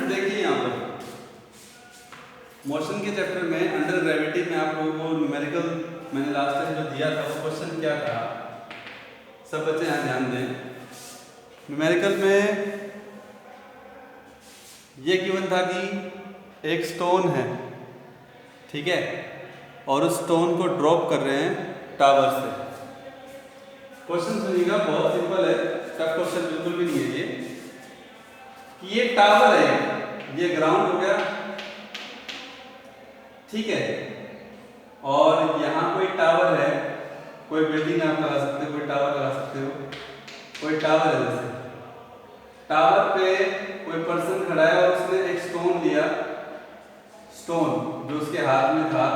देखिए यहाँ पर मोशन के चैप्टर में अंडर ग्रेविटी में आप लोगों को न्यूमेरिकल मैंने लास्ट टाइम जो दिया था वो क्वेश्चन क्या था, सब बच्चे यहाँ ध्यान दें। न्यूमेरिकल में ये गिवन था कि एक स्टोन है, ठीक है, और उस स्टोन को ड्रॉप कर रहे हैं टावर से। क्वेश्चन सुनिएगा, बहुत सिंपल है, टफ क्वेश्चन बिल्कुल भी नहीं है ये। कि ये टावर है, ये ग्राउंड हो गया, ठीक है, और यहाँ कोई टावर है, कोई बिल्डिंग आप लगा सकते हो, कोई टावर लगा सकते हो, कोई टावर है। जैसे टावर पे कोई पर्सन खड़ा है और उसने एक स्टोन लिया, स्टोन जो उसके हाथ में था,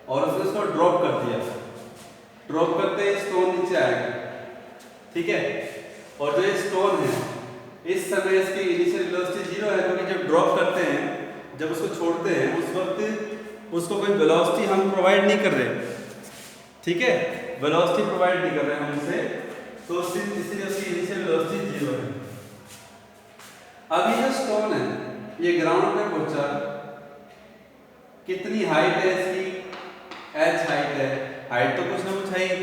और उसने उसको ड्रॉप कर दिया। ड्रॉप करते ही स्टोन नीचे आएगा, ठीक है, और जो ये स्टोन है इस समय इसकी इनिशियल वेलोसिटी 0 है, क्योंकि जब ड्रॉप करते हैं, जब उसको छोड़ते हैं उस वक्त उसको कोई वेलोसिटी हम प्रोवाइड नहीं कर रहे, ठीक है, वेलोसिटी प्रोवाइड नहीं कर रहे हैं हम उसे, तो इसलिए उसकी इनिशियल वेलोसिटी 0 है। अब ये जो स्टोन है ये ग्राउंड पे पहुंचा, कितनी हाइट है इसकी, h हाइट है, हाइट तो कुछ ना कुछ है ही,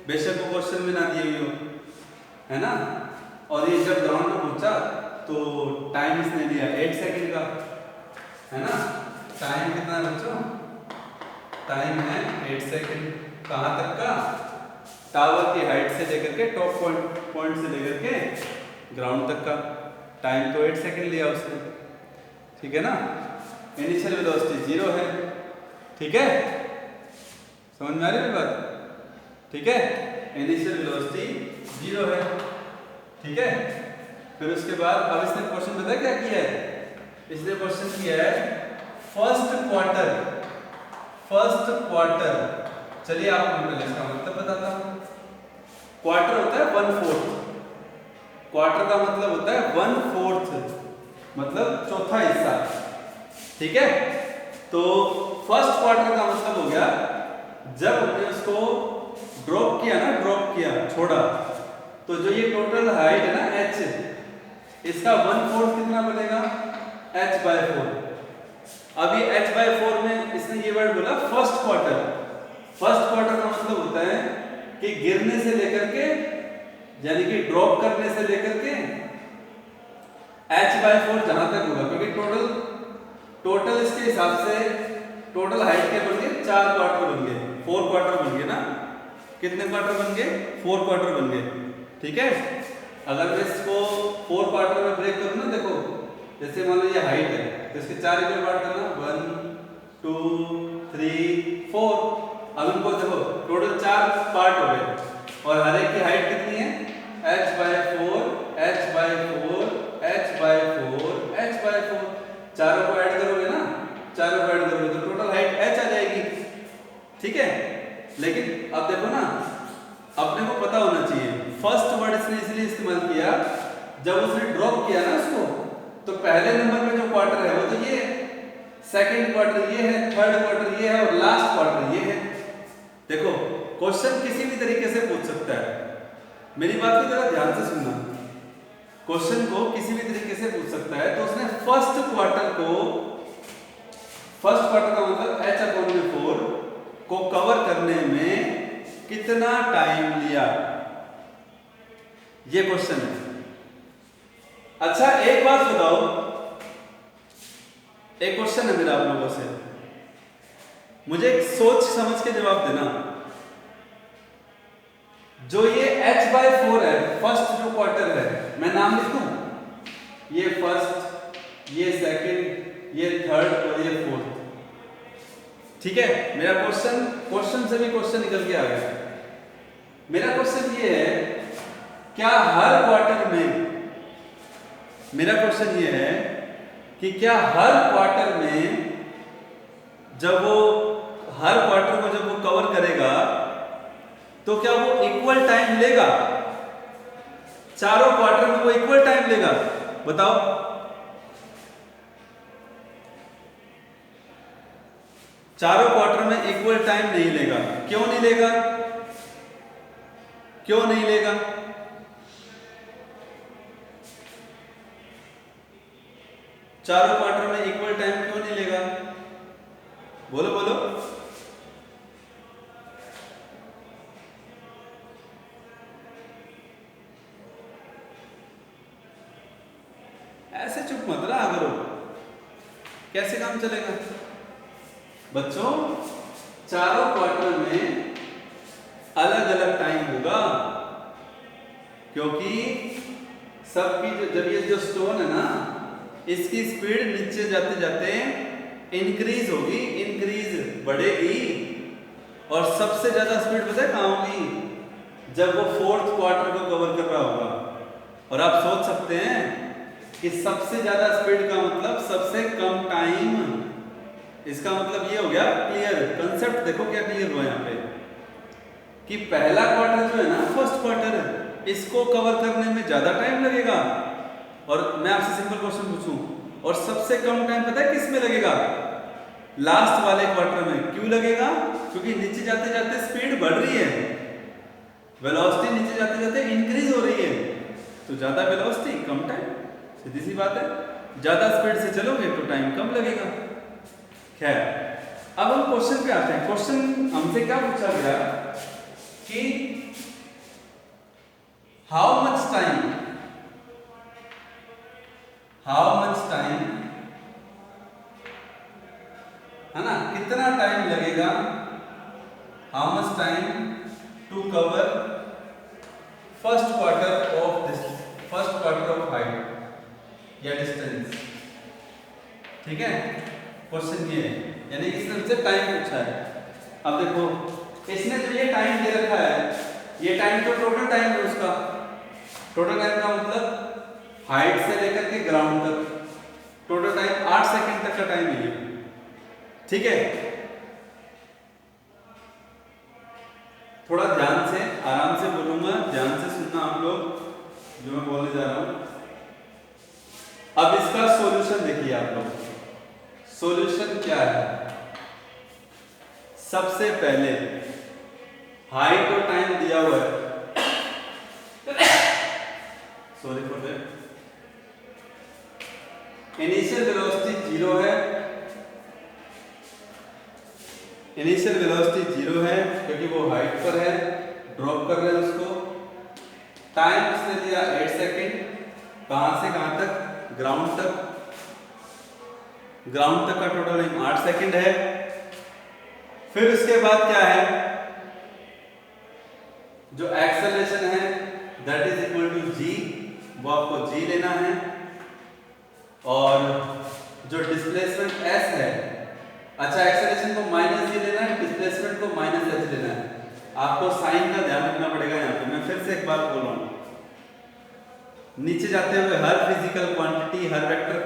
बेशक वो क्वेश्चन में ना दिए हुई हो, है ना। और ये जब ग्राउंड पे पहुंचा तो टाइम इसने लिया 8 सेकंड का, है ना। टाइम कितना है बच्चों, टाइम है 8 सेकंड। कहाँ तक का, टावर की हाइट से लेकर के टॉप पॉइंट से लेकर के ग्राउंड तक का टाइम तो 8 सेकंड लिया उसने, ठीक है ना। इनिशियल वेलोसिटी 0 है, ठीक है, समझ में आ रही है बात, ठीक है, इनिशियल वेलोसिटी 0 है, ठीक है। फिर उसके बाद अब इसने क्वेश्चन पता क्या किया है, इसने क्वेश्चन किया है फर्स्ट क्वार्टर। चलिए आपको मैं पहले इसका मतलब बताता हूँ। क्वार्टर होता है 1/4, क्वार्टर का मतलब होता है 1/4, मतलब चौथा हिस्सा, ठीक है। तो फर्स्ट क्वार्टर का मतलब हो गया जब हमने उसको ड्रॉप किया ना, ड्रॉप किया, छोड़ा, तो जो ये टोटल हाइट है ना h, इसका 1/4 कितना बनेगा, h/4। अब ये h/4 में इसने ये वर्ड बोला फर्स्ट क्वार्टर। फर्स्ट क्वार्टर का मतलब होता है कि गिरने से लेकर के, यानी कि ड्रॉप करने से लेकर के h/4 जहां तक होगा, क्योंकि टोटल इसके हिसाब से टोटल हाइट के बन गए 4 क्वार्टर बन गए, 4 क्वार्टर बन गए ना। कितने क्वार्टर बन गए, 4 क्वार्टर बन गए, ठीक है। अगर मैं इसको 4 क्वार्टर में ब्रेक करूं ना, देखो जैसे मान लो ये हाइट है, तो इसके 4 इक्वल पार्ट करना, 1 2 3 4। अब इनको देखो टोटल 4 पार्ट हो गए, और हर एक की हाइट कितनी है, h/4 h/4 h/4 h/4। चारों को ऐड करोगे ना, चारों को ऐड करोगे तो टोटल हाइट h आ जाएगी, ठीक है। लेकिन अब देखो ना, अपने को पता होना चाहिए, फर्स्ट वर्ड इसने इसलिए इस्तेमाल किया, जब उसने ड्रॉप किया ना उसको, तो पहले नंबर में जो क्वार्टर है वो तो ये है, सेकंड क्वार्टर ये है, थर्ड क्वार्टर ये है, और लास्ट क्वार्टर ये है। देखो क्वेश्चन किसी भी तरीके से पूछ सकता है, मेरी बात को जरा ध्यान से सुनना। क्वेश्चन को किसी भी तरीके से पूछ सकता है, तो उसने फर्स्ट क्वार्टर का मतलब h/4 को कवर करने में कितना टाइम लिया, ये क्वेश्चन है। अच्छा एक बात बताओ, एक क्वेश्चन है मेरा आप लोगों से, मुझे एक सोच समझ के जवाब देना। जो ये h/4 है, फर्स्ट जो क्वार्टर है, मैं नाम लिखूं, ये फर्स्ट, ये सेकंड, ये थर्ड और ये फोर्थ, ठीक है। मेरा क्वेश्चन से भी क्वेश्चन निकल के आ गया। मेरा क्वेश्चन ये है, क्या हर क्वार्टर में, मेरा क्वेश्चन ये है कि क्या हर क्वार्टर में जब वो हर क्वार्टर को जब वो कवर करेगा तो क्या वो इक्वल टाइम लेगा, चारों क्वार्टर में वो इक्वल टाइम लेगा, बताओ। चारों क्वार्टर में इक्वल टाइम नहीं लेगा, क्यों नहीं लेगा, क्यों नहीं लेगा, चारों क्वार्टर में इक्वल टाइम क्यों नहीं लेगा? बोलो बोलो। ऐसे चुप मत रहा करो, कैसे काम चलेगा बच्चों? चारों क्वार्टर में अलग अलग टाइम होगा, क्योंकि सबकी जब ये जो स्टोन है ना, इसकी स्पीड नीचे जाते जाते इंक्रीज होगी, इंक्रीज बढ़ेगी, और सबसे ज्यादा स्पीड पता है कहाँ होगी? जब वो फोर्थ क्वार्टर को कवर कर रहा होगा। और आप सोच सकते हैं कि सबसे ज्यादा स्पीड का मतलब सबसे कम टाइम। इसका मतलब ये हो गया क्लियर। कंसेप्ट देखो क्या क्लियर हुआ यहाँ पे, कि पहला क्वार्टर जो है ना, फर्स्ट क्वार्टर, इसको कवर करने में ज्यादा टाइम लगेगा। और मैं आपसे सिंपल क्वेश्चन पूछूं, और सबसे कम टाइम पता है किस में लगेगा? लास्ट वाले क्वार्टर में। क्यों लगेगा? क्योंकि नीचे जाते जाते स्पीड बढ़ रही है, वेलोसिटी नीचे जाते जाते इंक्रीज हो रही है, तो ज्यादा वेलोसिटी कम टाइम, सीधी सी बात है। ज्यादा स्पीड से चलोगे तो टाइम कम लगेगा। खैर, अब हम क्वेश्चन पे आते हैं। क्वेश्चन हमसे क्या पूछा गया कि हाउ मच टाइम है ना, कितना टाइम लगेगा, how much time to cover first quarter of height या डिस्टेंस। ठीक है, क्वेश्चन ये है, यानी इसने हमसे टाइम पूछा है। अब देखो, इसने जो ये टाइम दे रखा है, ये टाइम तो टोटल टाइम है उसका। टोटल टाइम का मतलब हाइट से लेकर के ग्राउंड तक टोटल टाइम 8 सेकंड तक का टाइम है ये। ठीक है, थोड़ा ध्यान से, आराम से बोलूंगा, ध्यान से सुनना आप लोग जो मैं बोलने जा रहा हूं। अब इसका सॉल्यूशन देखिए आप लोग। सॉल्यूशन क्या है? सबसे पहले हाइट और टाइम दिया हुआ है, sorry for that. Initial velocity 0 है, इनिशियल वेलोसिटी 0 है क्योंकि वो हाइट पर है, ड्रॉप कर रहे हैं उसको। टाइम उसने दिया 8 सेकेंड, कहां से कहां तक? ग्राउंड तक। ग्राउंड तक का टोटल टाइम 8 सेकेंड है। फिर उसके बाद क्या है? जो एक्सेलरेशन है दैट इज इक्वल टू जी, वो आपको जी लेना है। और जो डिस्प्लेसमेंट एस है, अच्छा एक्सेलरेशन को माइनस जी लेना है, डिस्प्लेसमेंट को माइनस एच लेना है। आपको साइन का ध्यान रखना पड़ेगा यहाँ पे। मैं फिर से एक बार बोल रहा हूँ, नीचे जाते हुए हर फिजिकल क्वांटिटी, हर वेक्टर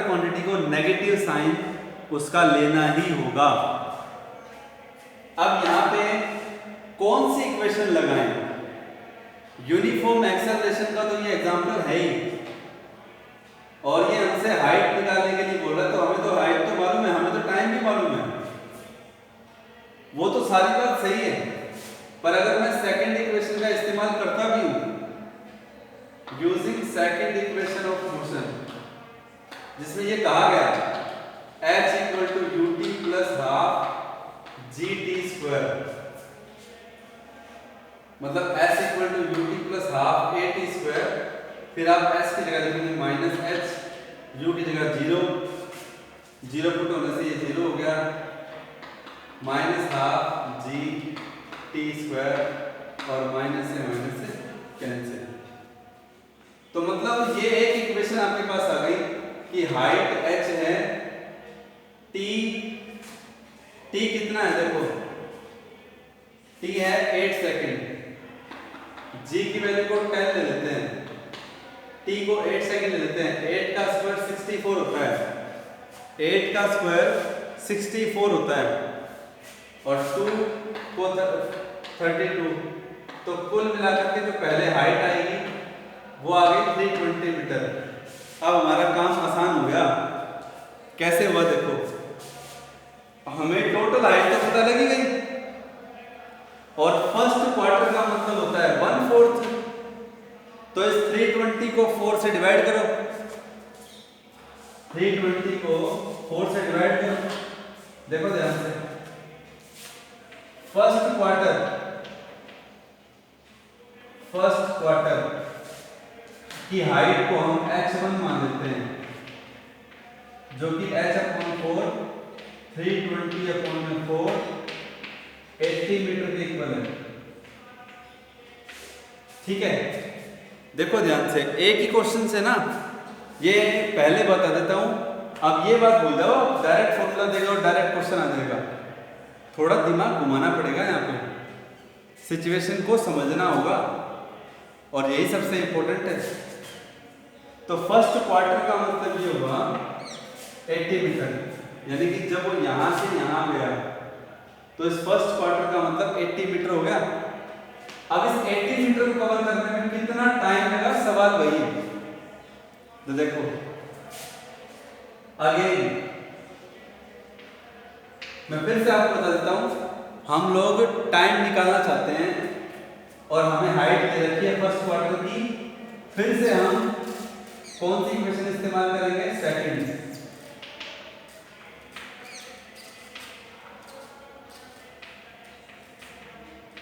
क्वांटिटी को नेगेटिव साइन उसका लेना ही होगा। अब यहाँ पे कौन सी इक्वेशन लगाएं? यूनिफॉर्म एक्सेलरेशन का तो ये एग्जांपल है ही, और ये हमसे हाइट निकालने के लिए बोल रहा है, तो हमें तो हाइट तो मालूम है, हमें तो टाइम भी मालूम है, वो तो सारी बात सही है। पर अगर मैं सेकंड इक्वेशन का इस्तेमाल करता भी हूं, using second equation of motion, जिसमें ये कहा गया h equal to ut plus half gt square, मतलब s equal to ut plus half at square. फिर आप s की जगह लिखेंगे माइनस h, u की जगह 0, 0 पुट होने से ये 0 हो गया, minus half G T square, और माइनस से कैंसिल। तो मतलब ये एक इक्वेशन आपके पास आ गई कि हाइट h है, t कितना है? देखो t है 8 सेकेंड, g की वैल्यू को 10 ले लेते हैं, t को 8 सेकेंड ले लेते हैं। 8 का स्क्वायर 64 होता है, 8 का स्क्वायर 64 होता है, और 2 को 32, तो कुल मिलाकर के जो पहले हाइट आएगी वो आ गई 320 मीटर। अब हमारा काम आसान हो गया। कैसे हुआ देखो, हमें टोटल हाइट तो पता लगी गई, और फर्स्ट क्वार्टर का मतलब होता है 1/4, तो इस 320 को 4 से डिवाइड करो, 320 को 4 से डिवाइड करो। देखो ध्यान से, फर्स्ट क्वार्टर की हाइट को हम h1 मान लेते हैं, जो कि h/4 320/4 80 मीटर के इक्वल है। ठीक है, देखो ध्यान से, एक ही क्वेश्चन से ना, ये पहले बता देता हूं, अब ये बात भूल जाओ, डायरेक्ट फॉर्मूला देगा और डायरेक्ट क्वेश्चन आ जाएगा। थोड़ा दिमाग घुमाना पड़ेगा, यहाँ पे सिचुएशन को समझना होगा, और यही सबसे इंपॉर्टेंट है। तो फर्स्ट क्वार्टर का मतलब ये हुआ 80 मीटर, यानी कि जब वो यहां से यहां गया तो इस फर्स्ट क्वार्टर का मतलब 80 मीटर हो गया। अब इस 80 मीटर को कवर करने में कितना टाइम लगा, सवाल वही है। तो देखो अगेन मैं फिर से आपको बता देता हूं, हम लोग टाइम निकालना चाहते हैं और हमें हाइट दे रखी है फर्स्ट क्वार्टर की। फिर से हम कौन सी इक्वेशन इस्तेमाल करेंगे, सेकंड।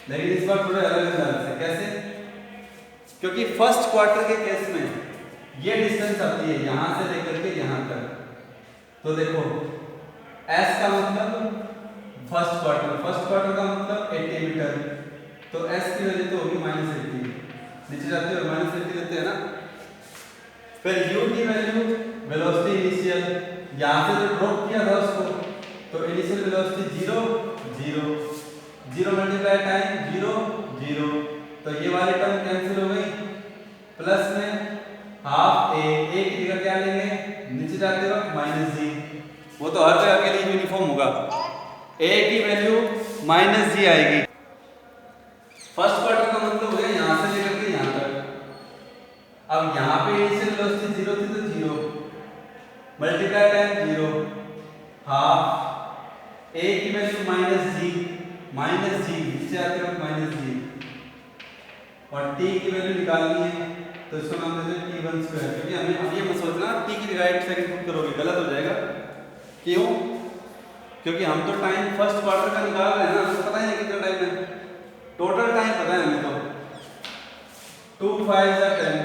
लेकिन इस बार थोड़े अलग अंदाज से। कैसे? क्योंकि फर्स्ट क्वार्टर के केस में ये डिस्टेंस आती है यहां से लेकर के यहां तक। तो देखो S का मतलब फर्स्ट क्वार्टर का मतलब 80 मीटर, तो S की वैल्यू तो होगी -80, नीचे जाते हुए -80 लेते हैं ना। फिर U की वैल्यू, वेलोसिटी इनिशियल, यहां से जो ड्रॉप किया था उसको, तो इनिशियल वेलोसिटी 0 मल्टीप्लाई टाइम 0, तो ये वाली टर्म कैंसिल हो गई। प्लस में हाफ a की जगह क्या लेंगे, नीचे जाते वक्त -g, वो तो हर जगह के लिए यूनिफॉर्म होगा। a की वैल्यू -g आएगी। फर्स्ट क्वार्टर का मतलब हो गया यहां से लेकर के यहां तक। अब यहां पे इनिशियल वेलोसिटी 0 थी, तो 0 मल्टीप्लाई टाइम 0, हाफ a की वैल्यू -g, नीचे आते वक्त -g, और t की वैल्यू निकालनी है, तो इसको नाम देते हैं t1 स्क्वायर। क्योंकि हमें अब ये मत सोचना t की राइट सेकंड पुट करोगे, गलत हो जाएगा। क्यों? क्योंकि हम तो टाइम फर्स्ट क्वार्टर का निकाल रहे हैं ना, हमको पता ही नहीं कितना टाइम है, टोटल टाइम पता है हमें। तो 2 5 10,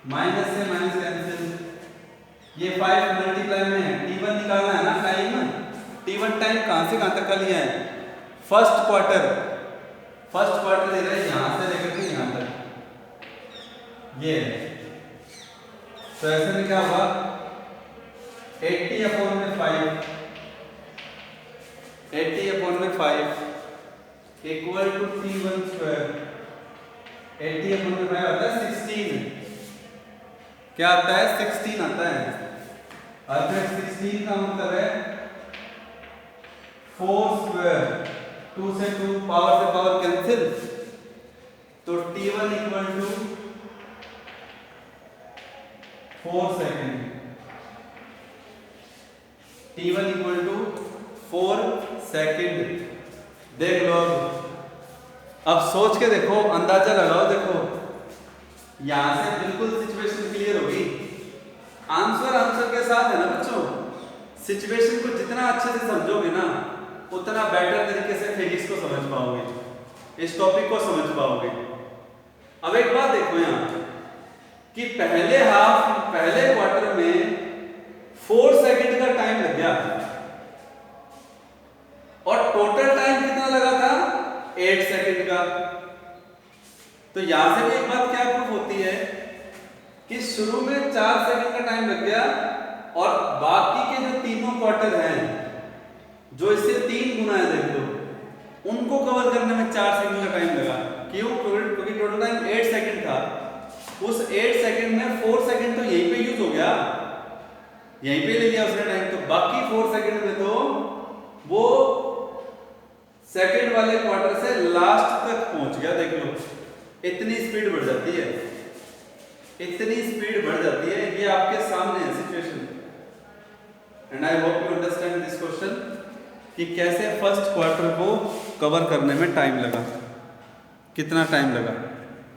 माइनस से माइनस कैंसिल, ये 5 मल्टीप्लाई में है, t1 निकालना है ना टाइम। t1 टाइम कहां से कहां तक का लिया है, फर्स्ट क्वार्टर ले रहे हैं यहां से लेकर के यहां तक, ये है। तो ऐसे में क्या होगा, 80/5 इक्वल टू t1 स्क्वायर। 80/5 आता है 16, क्या आता है, 16 आता है। अर्थात 16 का मतलब है 4 स्क्वायर, 2 से 2 पावर से पावर कैंसिल, तो t1 equal to 4 second, t1 equal to 4 second. देख लो, अब सोच के देखो, अंदाजा लगाओ। देखो यहां से बिल्कुल सिचुएशन क्लियर होगी। आंसर के साथ है ना बच्चों। सिचुएशन को जितना अच्छे से समझोगे ना, उतना बेटर तरीके से फिजिक्स को समझ पाओगे, इस टॉपिक को समझ पाओगे। अब एक बात देखो यहाँ कि पहले क्वार्टर में 4 सेकंड का टाइम लग गया, और टोटल टाइम कितना लगा था, 8 सेकंड का। तो यहां से भी एक बात क्या प्रूफ होती है कि शुरू में 4 सेकंड का टाइम लग गया, और बाकी के जो तीनों क्वार्टर हैं, जो इससे 3 गुना है, देख लो, उनको कवर करने में 4 सेकंड का टाइम लगा। क्यों? क्योंकि टोटल टाइम 8 सेकंड था। उस 8 सेकंड में 4 सेकंड तो यहीं पे यूज हो गया, यहीं पे ले लिया उसने टाइम, तो बाकी 4 सेकंड में तो वो सेकंड वाले क्वार्टर से लास्ट तक पहुंच गया। देख लो, इतनी स्पीड बढ़ जाती है, ये आपके सामने है situation. And I hope you understand this question कि कैसे फर्स्ट क्वार्टर को कवर करने में टाइम लगा, कितना टाइम लगा।